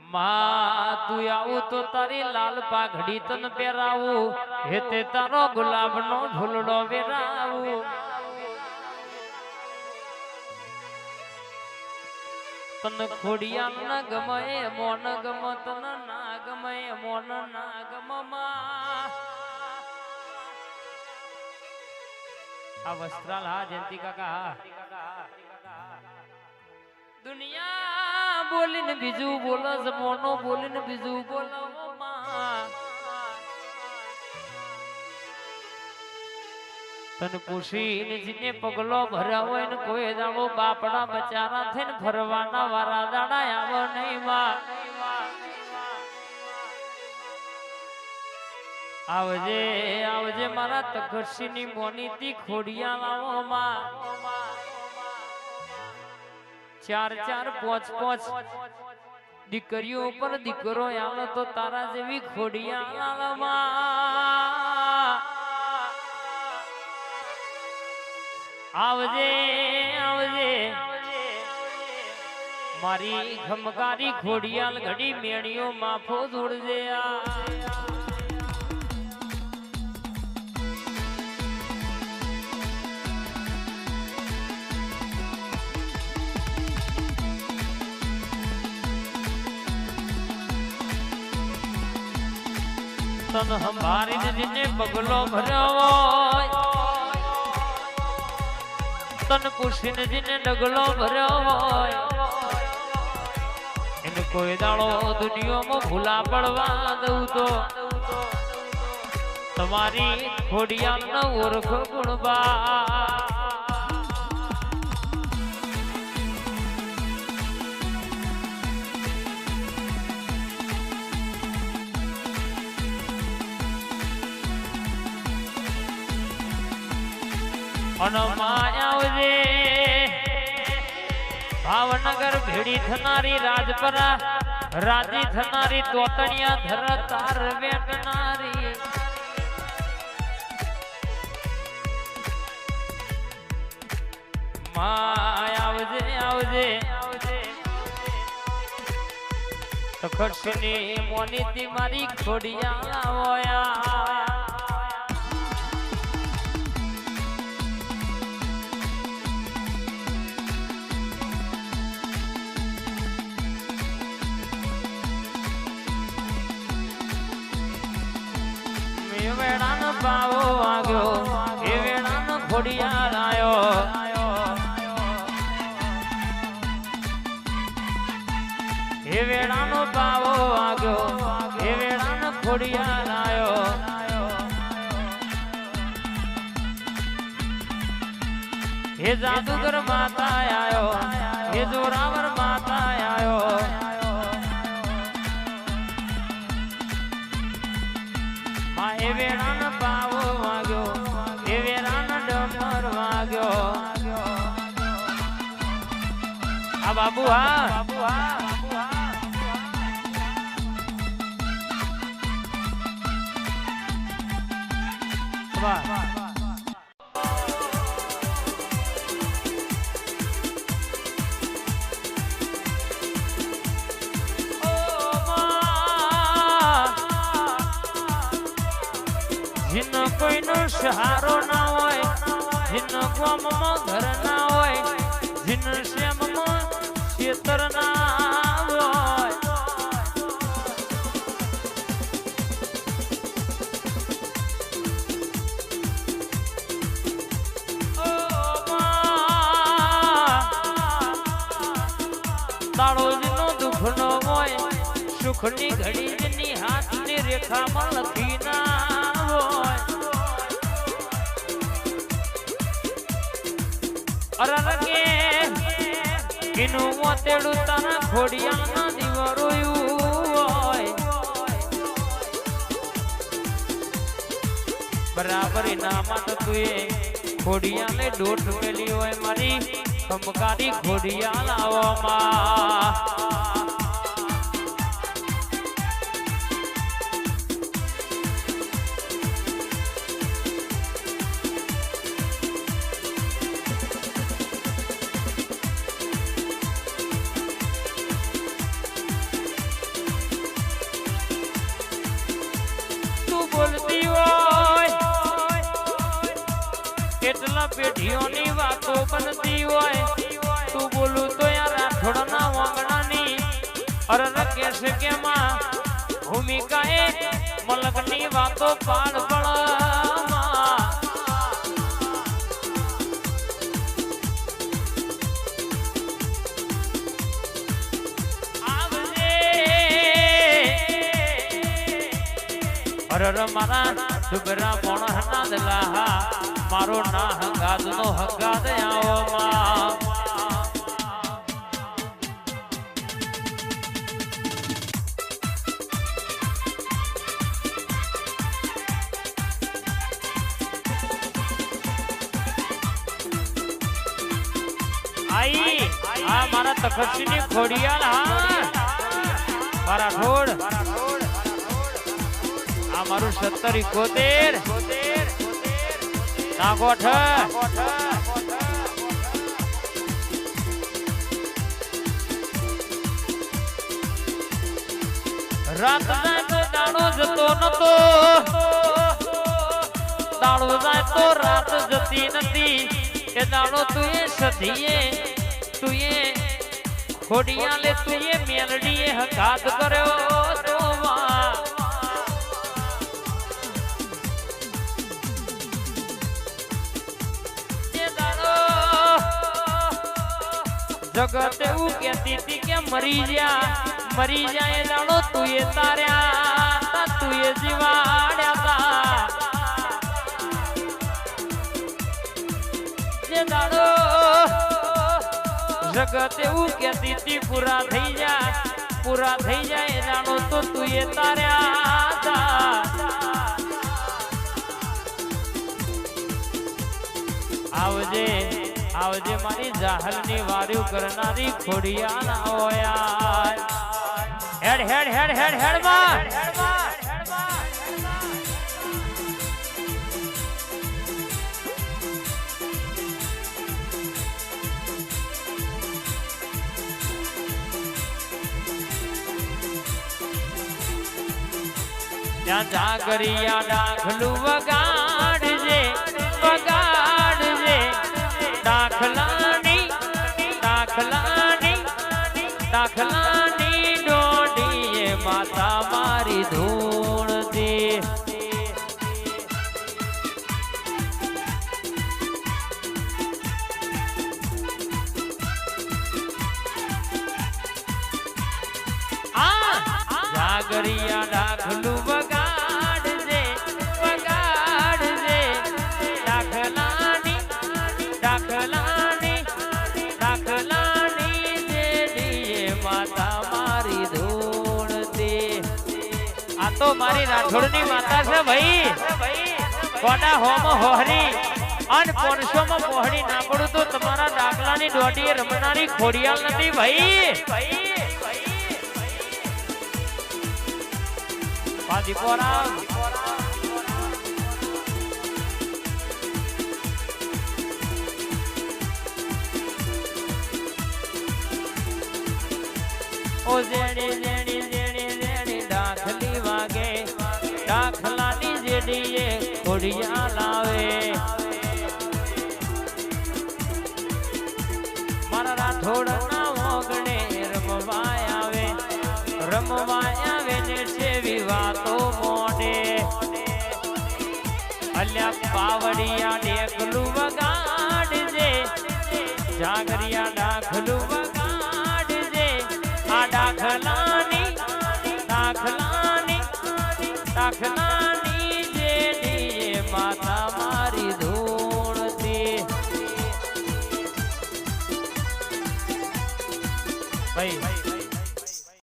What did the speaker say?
માં તું આવું તો તારી લાલ પાઘડી તન પહેરાવું હેતે તારો ગુલાબનો ઢોલડો વેરાવું તન ખોડિયા ન ગમે મોન ગમ તન ના ગમે મોન ના ગમ માં આ વસ્ત્રાલ હા જયંતી કાકા દુનિયા બોલીને બીજું બોલો જમોનો બોલીને બીજું બોલો માં તન પૂછીને જીને પગલો ભર્યા હોય ને કોઈ દાડો બાપડા બચારા થઈને ફરવાના વારા દાડા આવો નહીં માં આવજે આવજે મારા તખતસિંહની મોનીતી ખોડિયા લાવો માં ચાર ચાર પોચ પોચ દીકરીઓ પર દીકરો આવે તો તારા જેવી ખોડિયા લાવમાં આવજે આવજે મારી ખમકારી ખોડિયાલ ઘડી મેણીઓ માફો જોડજે તન હંભારીને જીને પગલો ભર્યો હોય તન પૂછીને જીને ડગલો ભર્યો હોય એને કોઈ દાડો દુનિયામાં ભૂલા પડવા દઉં તો તમારી ખોડિયાલ ન ઓળખ ગુણબા આવજે ભાવનગર ભેડી થનારી રાજપરા રાજી થનારી તોતણિયા ધર તાર વેટનારી આવજે આવજે તખતસિંહની મોનીતી મારી ખોડિયા હોયા બાવો વાગ્યો એ વેળાનો ખોડિયાલ આયો એ વેળાનો બાવો વાગ્યો એ વેળાનો ખોડિયાલ આયો હે જાદુગર માતા આયો હે જોરાવર માતા આયો એ વેળાનો બાવો વાગ્યો એ વેળાનો ડમર વાગ્યો આ બાબુ હા વાહ जिन कोई नो सहारो ना होय जिन गाम में घर ना होय जिन श्याम में क्षेत्र ना होय ताळो जिनो दुख नो होय सुख नी घड़ी जिनी हाथ नी रेखा में लखी ना અરરગે કિનું મોતેડું તારા ખોડિયાના દીવરોયું હોય બરાબર નામાં તો તુએ ખોડિયાને દોઢ મેલી હોય મારી ખમકારી ખોડિયા લાવવામાં એટલા પેઢીઓની વાતો બનતી હોય તું બોલું તો યાર રાઠોડના વાંગણાની અરર કેસે કે માં ભૂમિકા એ મલકની વાતો પાડ પળમાં આવજે અરર મારા ડુગરા મોણના દલાહા મારો ના હંગાદ નો હંગાદ આવો માં આઈ આ મારા તખતસિંહની ખોડિયાલ હા મારા ઠોડ આ મારું 7071 નાગોઠ રાત જાય તો દાડો જતો નતો દાડો જાય તો રાત જતી નથી એ દાડો તું એ સધીએ તું એ ખોડિયાલે તું એ મેલડીએ હકાત કર્યો તો વા જગત એવું કહેતી હતી કે મરી જાય જાણો તું એ તાર્યા તું એ જીવાડ્યા જે દાડો જગત એવું કહેતી હતી પૂરા થઈ જાય જાણો તો તું એ તાર્યા આવજે મારી જાહલની વાર્યું કરનારી ખોડિયા ના હોયા હેડ હેડ હેડ હેડ હેડ માં ત્યાં જાગરિયા ડાખલું વગાડજે દાખલાની ડોડીએ માતા મારી ધૂણ દે જાગરિયા ડાખલું વગાડજે દાખલાની દેડીએ માતા મારી ધૂણ દે આ તો મારી રાઠોડની માતા છે ભાઈ કોના હોમ હોહરી અને 500 માં મોહડી ના પડું તો તમારા ડાકલાની ડોડીએ રમનારી ખોડિયાલ નથી ભાઈ પાદીપોરા ઓ જેણી ડાખલી વાગે ડાખલાની જેડીએ ખોડિયા લાવે મારા રાઠોડના મોગણે રમવા આવે ને સેવી વાતો મોડે અલ્યા પાવડિયા ડેકલું વગાડજે જાગરિયા ડાખલું વગાડજે આ દાખલાની જેડીએ માતા મારી ધૂણ દે ભાઈ